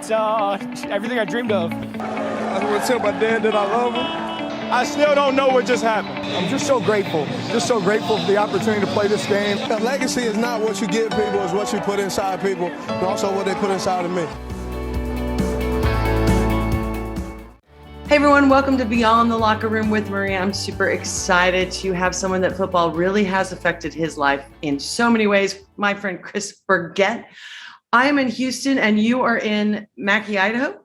It's everything I dreamed of. I want to tell my dad that I love him. I still don't know what just happened. I'm just so grateful for the opportunity to play this game. A legacy is not what you give people, it's what you put inside people, but also what they put inside of me. Hey everyone, welcome to Beyond the Locker Room with Maria. I'm super excited to have someone that football really has affected his life in so many ways. My friend Chris Burget. I am in Houston and you are in Mackay, Idaho?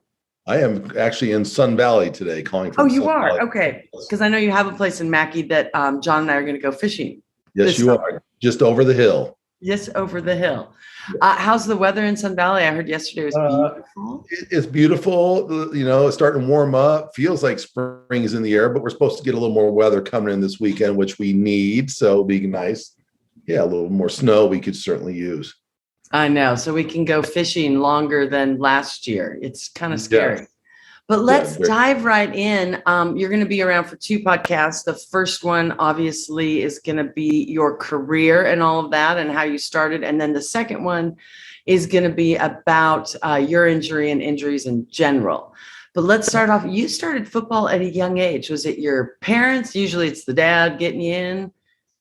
I am actually in Sun Valley today, calling from you Sun are? Valley. Okay. Because I know you have a place in Mackay that John and I are going to go fishing. Yes, you summer. are. Just over the hill. Yes, over the hill. How's the weather in Sun Valley? I heard yesterday was beautiful. It's beautiful. You know, it's starting to warm up. Feels like spring is in the air, but we're supposed to get a little more weather coming in this weekend, which we need. So it'll be nice. Yeah, a little more snow we could certainly use. I know. So we can go fishing longer than last year. It's kind of scary. Yeah. But let's dive right in. You're going to be around for two podcasts. The first one, obviously, is going to be your career and all of that and how you started. And then the second one is going to be about your injury and injuries in general. But let's start off. You started football at a young age. Was it your parents? Usually it's the dad getting you in.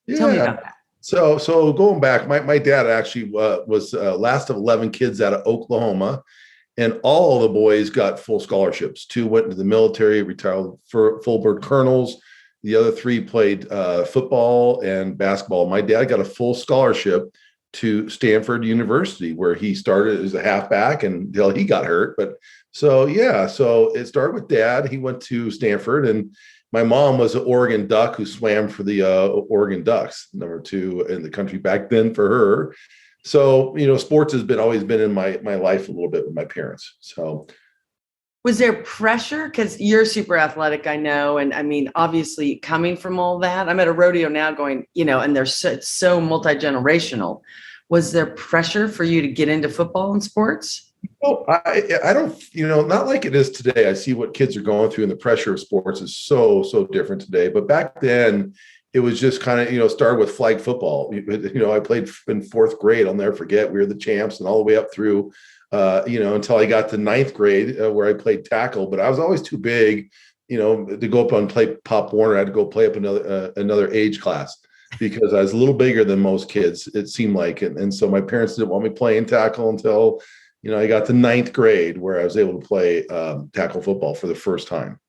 Yeah. Tell me about that. So going back, my dad actually was last of 11 kids out of Oklahoma. And all the boys got full scholarships. 2 went into the military, retired full bird colonels. The other 3 played football and basketball. My dad got a full scholarship to Stanford University, where he started as a halfback until he got hurt. But so it started with Dad. He went to Stanford, and my mom was an Oregon Duck who swam for the Oregon Ducks, number 2 in the country back then for her. So, you know, sports has always been in my life a little bit with my parents. So was there pressure? Because you're super athletic, I know. And I mean, obviously coming from all that, I'm at a rodeo now going, you know, and it's so multi-generational. Was there pressure for you to get into football and sports? Oh, I don't, you know, not like it is today. I see what kids are going through, and the pressure of sports is so different today. But back then, it was just kind of, you know, started with flag football. You know, I played in 4th grade. I'll never forget. We were the champs, and all the way up through, you know, until I got to 9th grade where I played tackle. But I was always too big, you know, to go up and play Pop Warner. I had to go play up another age class because I was a little bigger than most kids, it seemed like. And so my parents didn't want me playing tackle until, you know, I got to 9th grade where I was able to play tackle football for the first time.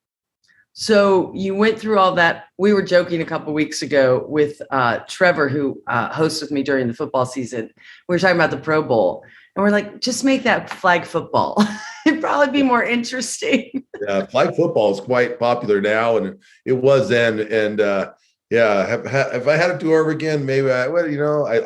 So you went through all that. We were joking a couple of weeks ago with Trevor, who hosts with me during the football season. We were talking about the Pro Bowl, and we're like, just make that flag football. It'd probably be more interesting. Yeah, flag football is quite popular now, and it was then. And if I had to do it over again, maybe I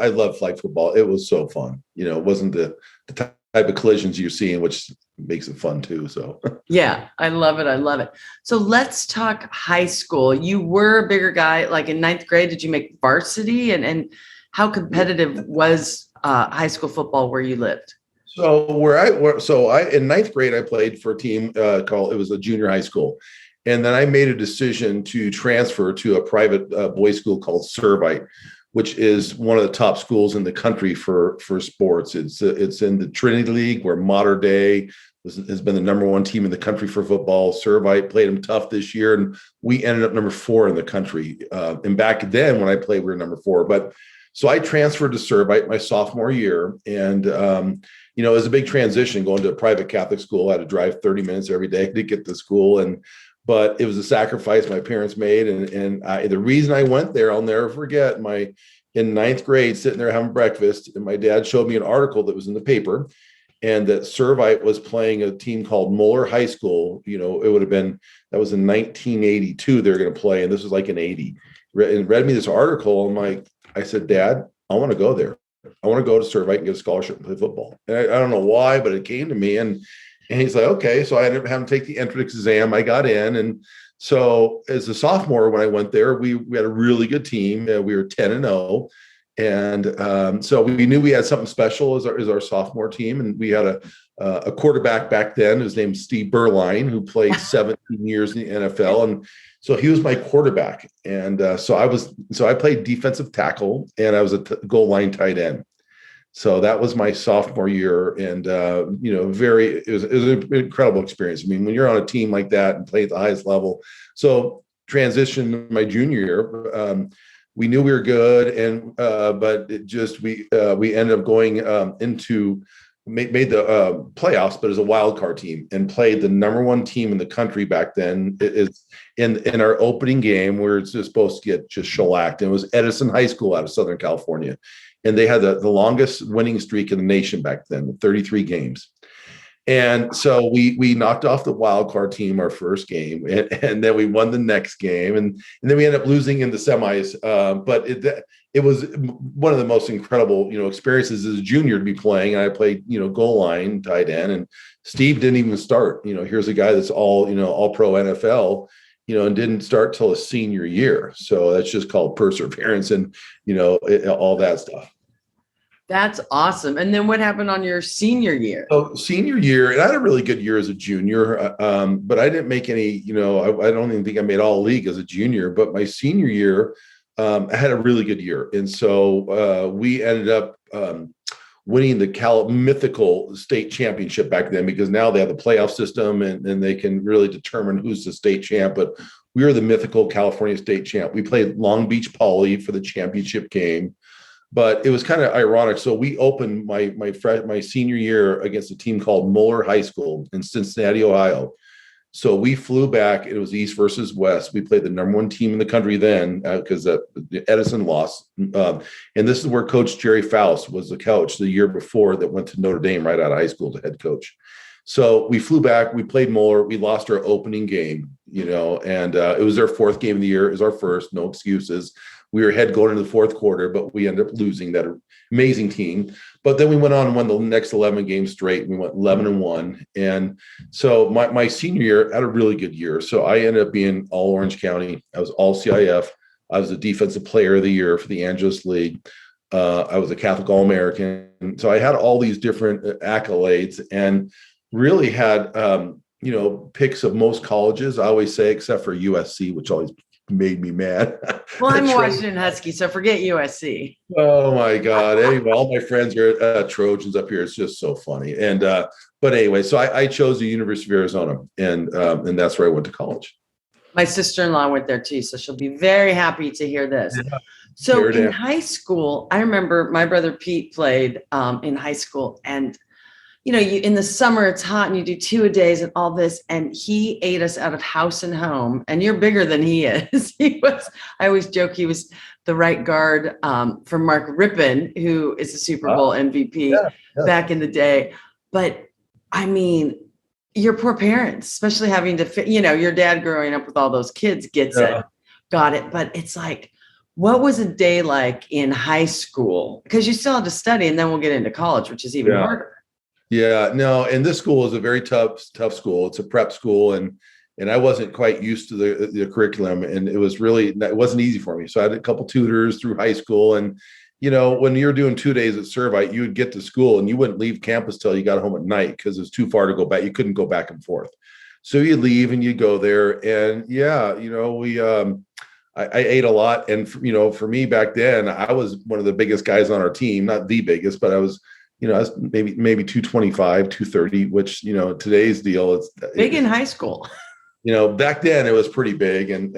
love flag football. It was so fun. You know, it wasn't the type of collisions you're seeing, which makes it fun too. So yeah, I love it. So let's talk high school. You were a bigger guy, like in 9th grade. Did you make varsity? And how competitive was high school football where you lived? So in 9th grade, I played for a team it was a junior high school. And then I made a decision to transfer to a private boys school called Servite, which is one of the top schools in the country for sports. It's in the Trinity League, where Mater Dei has been the number 1 team in the country for football. Servite played them tough this year, and we ended up number 4 in the country. And back then, when I played, we were number 4. But so I transferred to Servite my sophomore year, and you know, it was a big transition going to a private Catholic school. I had to drive 30 minutes every day to get to school, but it was a sacrifice my parents made. And the reason I went there, I'll never forget, in 9th grade, sitting there having breakfast, and my dad showed me an article that was in the paper, and that Servite was playing a team called Moeller High School. You know, that was in 1982 they were going to play, and this was like in 80. And read me this article, and I said, Dad, I want to go there. I want to go to Servite and get a scholarship and play football. And I don't know why, but it came to me, and he's like, okay. So I ended up having to take the entrance exam. I got in. And so as a sophomore, when I went there, we had a really good team. We were 10-0. And so we knew we had something special as our sophomore team. And we had a quarterback back then. His name is Steve Berline, who played 17 years in the NFL. And so he was my quarterback. And so I played defensive tackle, and I was a goal line tight end. So that was my sophomore year, and it was an incredible experience. I mean, when you're on a team like that and play at the highest level. So transition my junior year, we knew we were good, and but it just we ended up going into made the playoffs, but as a wild card team, and played the number one team in the country back then. It is in our opening game, where it's just supposed to get just shellacked. And it was Edison High School out of Southern California. And they had the longest winning streak in the nation back then, 33 games. And so we knocked off the wild card team our first game, and then we won the next game, and then we ended up losing in the semis. But it was one of the most incredible experiences as a junior to be playing. And I played goal line, tight end, and Steve didn't even start. Here's a guy that's all pro NFL, and didn't start till his senior year. So that's just called perseverance and all that stuff. That's awesome. And then what happened on your senior year? So senior year, and I had a really good year as a junior, but I didn't make any, I don't even think I made all league as a junior, but my senior year, I had a really good year. And so we ended up winning the mythical state championship back then, because now they have the playoff system and they can really determine who's the state champ. But we were the mythical California state champ. We played Long Beach Poly for the championship game. But it was kind of ironic. So we opened my senior year against a team called Moeller High School in Cincinnati, Ohio. So we flew back. It was East versus West. We played the number one team in the country then, because Edison lost. And this is where Coach Jerry Faust was the coach the year before, that went to Notre Dame right out of high school, the head coach. So we flew back. We played Moeller. We lost our opening game, and it was their fourth game of the year. It was our first. No excuses. We were ahead going into the fourth quarter, but we ended up losing that amazing team. But then we went on and won the next 11 games straight. We went 11-1. And so my senior year, I had a really good year. So I ended up being all Orange County. I was all CIF. I was the defensive player of the year for the Angeles League. I was a Catholic All-American. So I had all these different accolades, and really had, picks of most colleges, I always say, except for USC, which always made me mad. Well, I'm Washington Husky, so forget USC. Oh my God. Anyway, all my friends are Trojans up here. It's just so funny. And but anyway, so I chose the University of Arizona, and that's where I went to college. My sister-in-law went there too, so she'll be very happy to hear this. Yeah. So in high school, I remember my brother Pete played in high school, and you in the summer it's hot and you do 2-a-days and all this, and he ate us out of house and home. And you're bigger than he is. I always joke he was the right guard for Mark Rippon, who is a Super Bowl MVP back in the day. But I mean, your poor parents, especially having to fit, your dad growing up with all those kids got it. But it's like, what was a day like in high school? Because you still had to study, and then we'll get into college, which is even harder. Yeah, no, and this school is a very tough school. It's a prep school, and I wasn't quite used to the curriculum, and it wasn't easy for me. So I had a couple tutors through high school, and when you're doing 2 days at Servite, you would get to school and you wouldn't leave campus till you got home at night, because it was too far to go back. You couldn't go back and forth. So you leave and you go there, and I ate a lot, and for me back then, I was one of the biggest guys on our team, not the biggest, but I was. I was maybe 225, 230, which, today's deal, it's big in high school. Back then it was pretty big.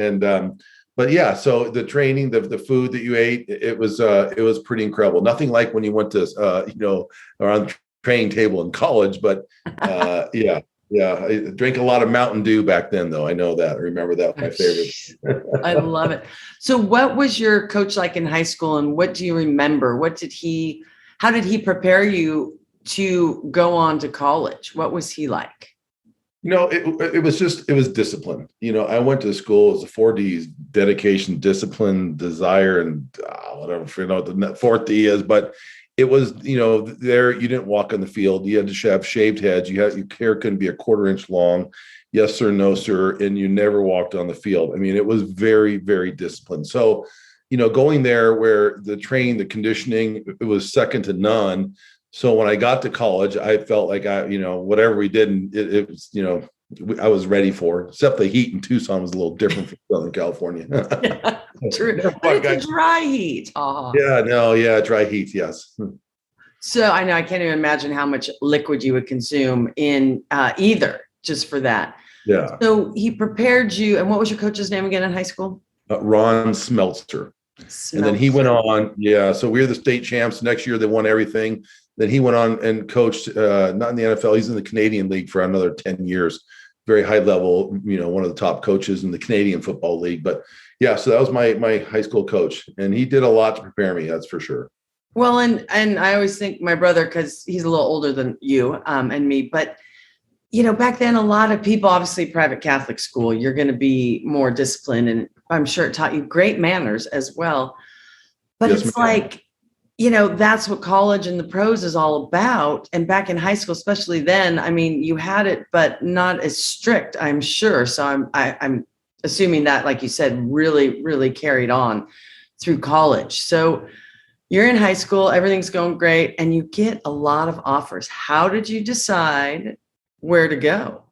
But yeah, so the training, the food that you ate, it was pretty incredible. Nothing like when you went to, around the training table in college, but yeah. I drank a lot of Mountain Dew back then, though. I know that. I remember that. My favorite. I love it. So what was your coach like in high school, and what do you remember? How did he prepare you to go on to college? What was he like? It was discipline. I went to school, it was the 4 Ds: dedication, discipline, desire, and whatever, what the fourth D is. But it was, there, you didn't walk on the field. You had to have shaved heads. Your hair couldn't be a 1/4 inch long. Yes, sir, no, sir. And you never walked on the field. I mean, it was very, very disciplined. So, going there where the training, the conditioning, it was second to none. So when I got to college, I felt like whatever we did, it was, I was ready for, except the heat in Tucson was a little different from Southern California. True. But it's a dry heat. Yeah, dry heat. Yes. So I know I can't even imagine how much liquid you would consume in either just for that. Yeah. So he prepared you. And what was your coach's name again in high school? Ron Smeltzer. And then he went on. Yeah. So we were the state champs. Next year, they won everything. Then he went on and coached, not in the NFL. He's in the Canadian League for another 10 years. Very high level, one of the top coaches in the Canadian Football League. But yeah, so that was my high school coach. And he did a lot to prepare me. That's for sure. Well, and I always think my brother, because he's a little older than you and me, but back then, a lot of people, obviously private Catholic school, you're going to be more disciplined, and I'm sure it taught you great manners as well. But yes, it's like, that's what college and the pros is all about. And back in high school, especially then, I mean, you had it, but not as strict, I'm sure. So I'm assuming that, like you said, really, really carried on through college. So you're in high school, everything's going great, and you get a lot of offers. How did you decide where to go?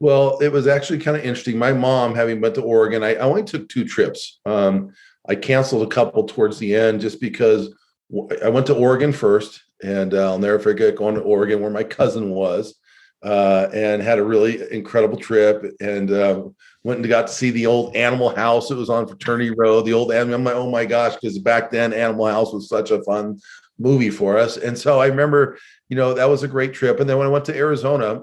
Well, it was actually kind of interesting. My mom, having went to Oregon, I only took 2 trips. I canceled a couple towards the end just because I went to Oregon first, and I'll never forget going to Oregon where my cousin was, and had a really incredible trip, and went and got to see the old Animal House. It was on Fraternity Road, the old Animal. I'm like, oh my gosh, because back then Animal House was such a fun movie for us. And so I remember, that was a great trip. And then when I went to Arizona,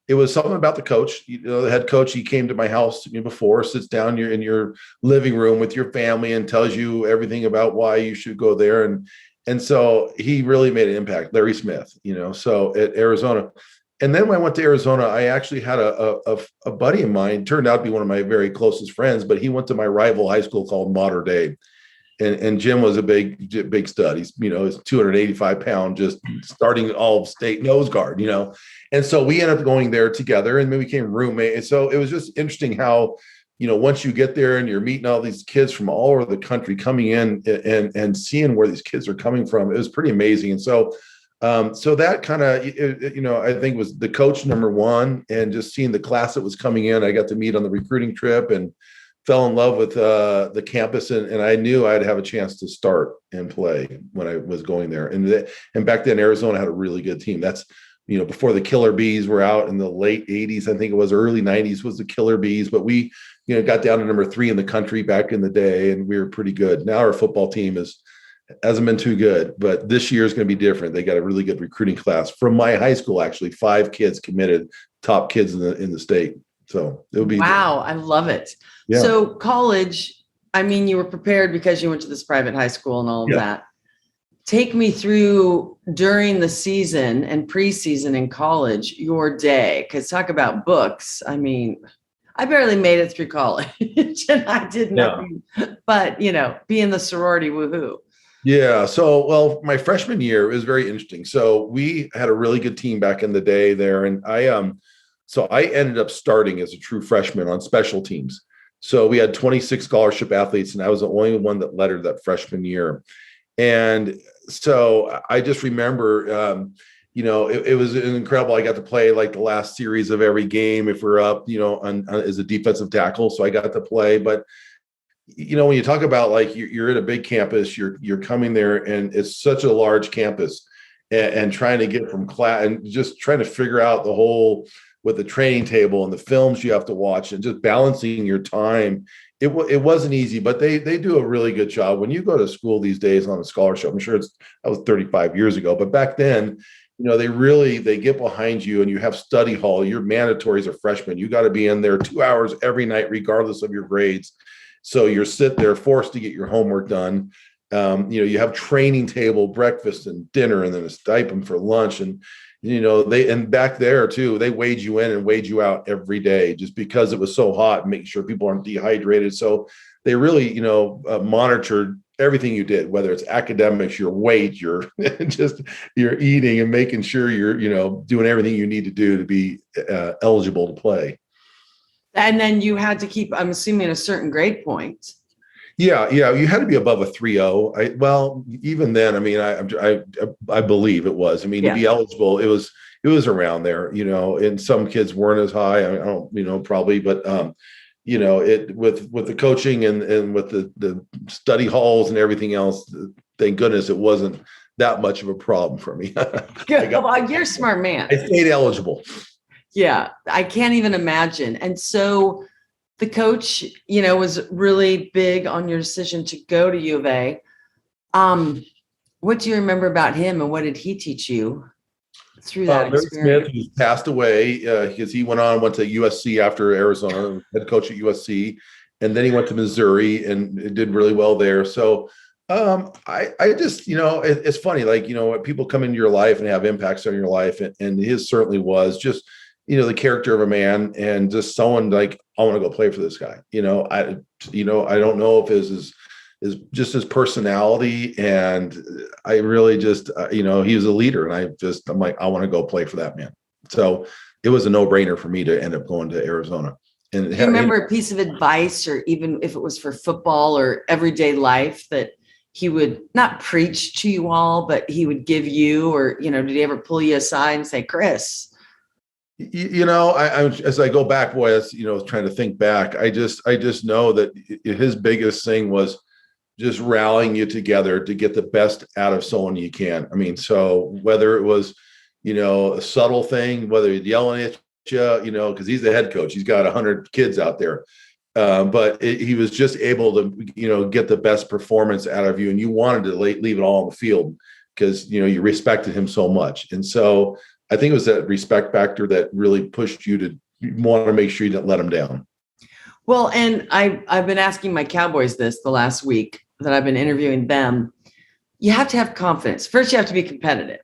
it was something about the coach, the head coach. He came to my house before, sits down in your living room with your family and tells you everything about why you should go there. And so he really made an impact, Larry Smith, so at Arizona. And then when I went to Arizona, I actually had a buddy of mine, turned out to be one of my very closest friends, but he went to my rival high school called Mater Dei. And Jim was a big stud. He's, he's 285 pound, just starting all state nose guard, And so we ended up going there together and then we became roommates. And so it was just interesting how, once you get there and you're meeting all these kids from all over the country coming in and seeing where these kids are coming from, it was pretty amazing. And so that kind of, I think was the coach number one, and just seeing the class that was coming in. I got to meet on the recruiting trip and fell in love with the campus, and I knew I'd have a chance to start and play when I was going there. And back then, Arizona had a really good team. That's, before the Killer Bees were out in the late 80s, I think it was early 90s was the Killer Bees, but we, got down to number 3 in the country back in the day, and we were pretty good. Now our football team hasn't been too good, but this year is going to be different. They got a really good recruiting class from my high school. Actually, 5 kids committed, top kids in the state. So it'll be wow. I love it. Yeah. So college, I mean, you were prepared because you went to this private high school and all of that. Take me through during the season and preseason in college, your day, because talk about books. I mean, I barely made it through college and I did nothing, but be in the sorority, woohoo. Yeah. So, well, my freshman year was very interesting. So we had a really good team back in the day there. And so I ended up starting as a true freshman on special teams. So we had 26 scholarship athletes, and I was the only one that lettered that freshman year. And so I just remember, it was incredible. I got to play like the last series of every game if we're up, as a defensive tackle. So I got to play. But, when you talk about like you're at a big campus, you're coming there, and it's such a large campus, and trying to get from class and just trying to figure out the whole with the training table and the films you have to watch and just balancing your time. It wasn't easy, but they do a really good job. When you go to school these days on a scholarship, I'm sure that was 35 years ago, but back then, they get behind you, and you have study hall. You're mandatory as a freshman. You got to be in there 2 hours every night, regardless of your grades. So you're there forced to get your homework done. You have training table, breakfast and dinner, and then a stipend for lunch. And, and back there too, they wage you in and wage you out every day just because it was so hot, and making sure people aren't dehydrated. So they really, monitored everything you did, whether it's academics, your weight, your eating, and making sure you're, doing everything you need to do to be eligible to play. And then you had to keep, I'm assuming, a certain grade point. Yeah. You had to be above a 3.0. Well, even then, I mean, I believe it was. I mean, to be eligible, it was around there. And some kids weren't as high. I don't, probably, but it with the coaching and with the study halls and everything else. Thank goodness it wasn't that much of a problem for me. Good. Well, you're a smart man. I stayed eligible. Yeah, I can't even imagine. And so the coach, was really big on your decision to go to U of A. What do you remember about him, and what did he teach you through that Larry experience? Smith, who's passed away because he went to USC after Arizona, head coach at USC, and then he went to Missouri and did really well there. So I just, it's funny, like, people come into your life and have impacts on your life, and his certainly was just, the character of a man, and just someone like, I want to go play for this guy. I don't know if is just his personality, and I really just, he was a leader, and I'm like, I want to go play for that man. So it was a no-brainer for me to end up going to Arizona. And do you remember a piece of advice, or even if it was for football or everyday life, that he would not preach to you all, but he would give you, or, did he ever pull you aside and say, Chris? I as I go back, boy, that's, trying to think back, I just know that his biggest thing was just rallying you together to get the best out of someone you can. I mean, so whether it was, a subtle thing, whether he's yelling at you, because he's the head coach, he's got 100 kids out there. But he was just able to, get the best performance out of you. And you wanted to leave it all on the field because, you respected him so much. And so I think it was that respect factor that really pushed you to want to make sure you didn't let him down. Well, and I've been asking my Cowboys this the last week that I've been interviewing them. You have to have confidence. First, you have to be competitive.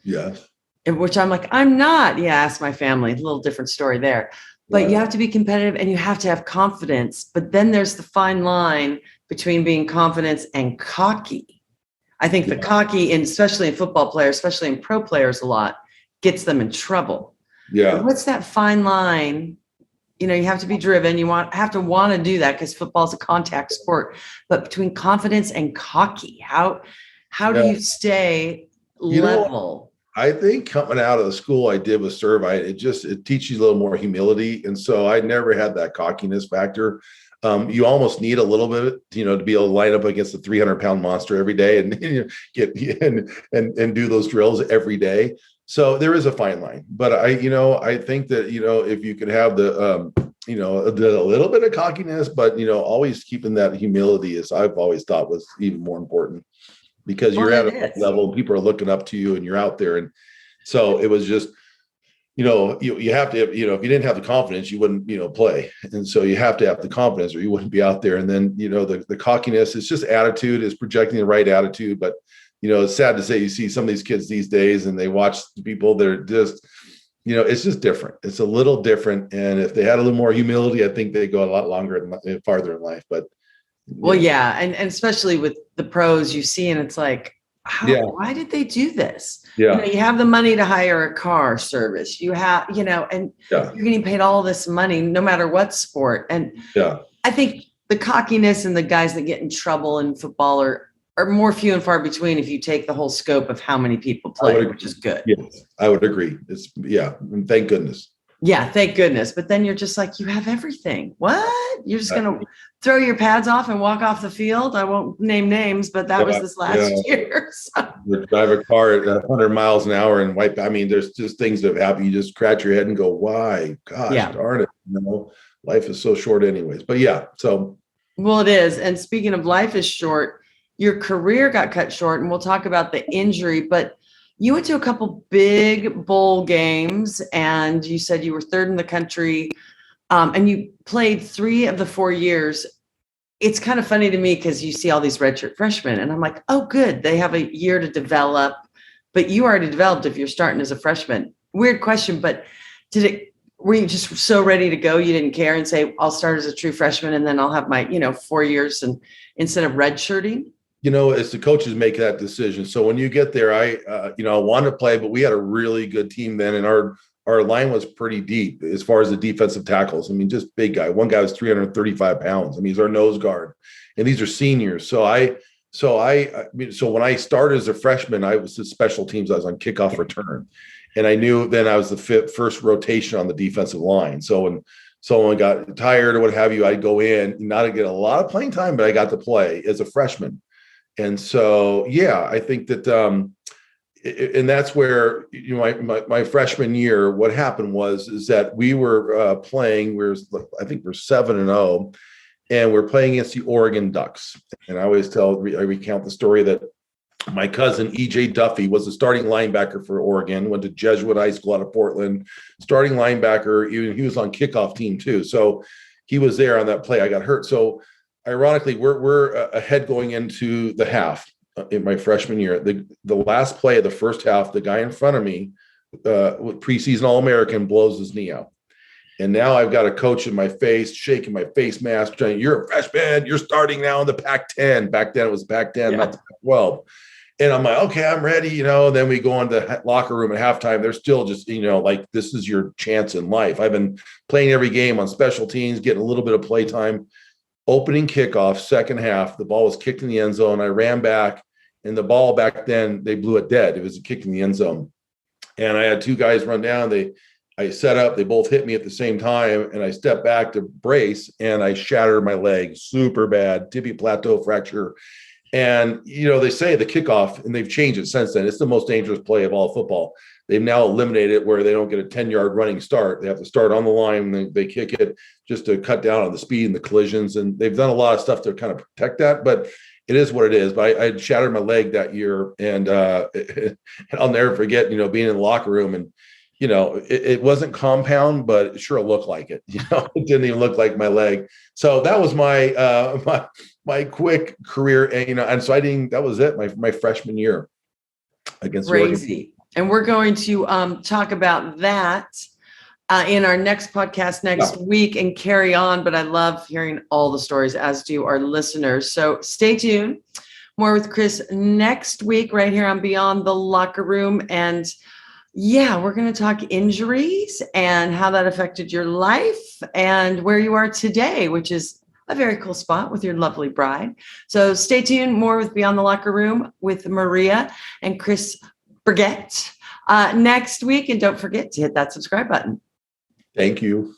Yes. Which I'm like, I'm not. Yeah, ask my family. A little different story there. But you have to be competitive, and you have to have confidence. But then there's the fine line between being confident and cocky. I think the cocky, and especially in football players, especially in pro players a lot, gets them in trouble. Yeah. But what's that fine line? You have to be driven. You have to want to do that because football is a contact sport. But between confidence and cocky, how do you stay level? I think coming out of the school I did with Servite, it teaches you a little more humility. And so I never had that cockiness factor. You almost need a little bit, to be able to line up against a 300-pound monster every day and get and do those drills every day. So there is a fine line, but I think that, if you could have the a little bit of cockiness, but, always keeping that humility, as I've always thought, was even more important, because you're at a level, people are looking up to you and you're out there. And so it was just, you have to have, if you didn't have the confidence, you wouldn't, play. And so you have to have the confidence or you wouldn't be out there. And then, the cockiness is just attitude, is projecting the right attitude. But, it's sad to say, you see some of these kids these days and they watch people that are just, it's just different. It's a little different. And if they had a little more humility, I think they go a lot longer and farther in life. But well, yeah. And especially with the pros you see, and it's like, why did they do this? Yeah. You have the money to hire a car service. You have, and you're getting paid all this money, no matter what sport. And I think the cockiness and the guys that get in trouble in football are more few and far between if you take the whole scope of how many people play, which is good. Yes, I would agree. And thank goodness. Yeah, thank goodness. But then you're just like, you have everything. What? You're just going to throw your pads off and walk off the field? I won't name names, but that was this last year. So. Drive a car at 100 miles an hour and wipe. I mean, there's just things that have happened. You just scratch your head and go, why? Gosh, darn it. Life is so short anyways. But well, it is. And speaking of life is short, your career got cut short, and we'll talk about the injury, but you went to a couple big bowl games, and you said you were third in the country, and you played 3 of the 4 years. It's kind of funny to me because you see all these redshirt freshmen, and I'm like, oh, good. They have a year to develop, but you already developed if you're starting as a freshman. Weird question, but were you just so ready to go? You didn't care and say, I'll start as a true freshman, and then I'll have my, 4 years and instead of redshirting? As the coaches make that decision. So when you get there, I wanted to play, but we had a really good team then. And our line was pretty deep as far as the defensive tackles. I mean, just big guy. One guy was 335 pounds. I mean, he's our nose guard, and these are seniors. So when I started as a freshman, I was the special teams. I was on kickoff return, and I knew then I was the first rotation on the defensive line. So when someone got tired or what have you, I'd go in, not to get a lot of playing time, but I got to play as a freshman. And so, yeah, I think that, and that's where, you know, my freshman year, what happened is that we were playing, I think we're 7-0, and we're playing against the Oregon Ducks. And I recount the story that my cousin, E.J. Duffy, was the starting linebacker for Oregon, went to Jesuit High School out of Portland, starting linebacker. He was on kickoff team too. So he was there on that play. I got hurt. So ironically, we're ahead going into the half in my freshman year. The last play of the first half, the guy in front of me, preseason All-American, blows his knee out. And now I've got a coach in my face, shaking my face mask, saying, "You're a freshman. You're starting now in the Pac-10." Back then it was Pac-10, not the Pac-12. And I'm like, okay, I'm ready, you know. And then we go into the locker room at halftime. They're still just, you know, like, this is your chance in life. I've been playing every game on special teams, getting a little bit of play time. Opening kickoff, second half, the ball was kicked in the end zone. I ran back, and the ball back then, they blew it dead. It was a kick in the end zone. And I had two guys run down. I set up, they both hit me at the same time, and I stepped back to brace, and I shattered my leg super bad, tibia plateau fracture. And, you know, they say the kickoff, and they've changed it since then, it's the most dangerous play of all football. They've now eliminated it where they don't get a 10-yard running start. They have to start on the line, and they kick it just to cut down on the speed and the collisions. And they've done a lot of stuff to kind of protect that, but it is what it is. But I shattered my leg that year, and I'll never forget, you know, being in the locker room, and, you know, it wasn't compound, but it sure looked like it. You know, it didn't even look like my leg. So that was my quick career, and, you know, and so that was it, my freshman year against Crazy. And we're going to talk about that in our next podcast next week and carry on. But I love hearing all the stories, as do our listeners. So stay tuned. More with Chris next week right here on Beyond the Locker Room. And yeah, we're going to talk injuries and how that affected your life and where you are today, which is a very cool spot with your lovely bride. So stay tuned. More with Beyond the Locker Room with Maria and Chris Burget next week. And don't forget to hit that subscribe button. Thank you.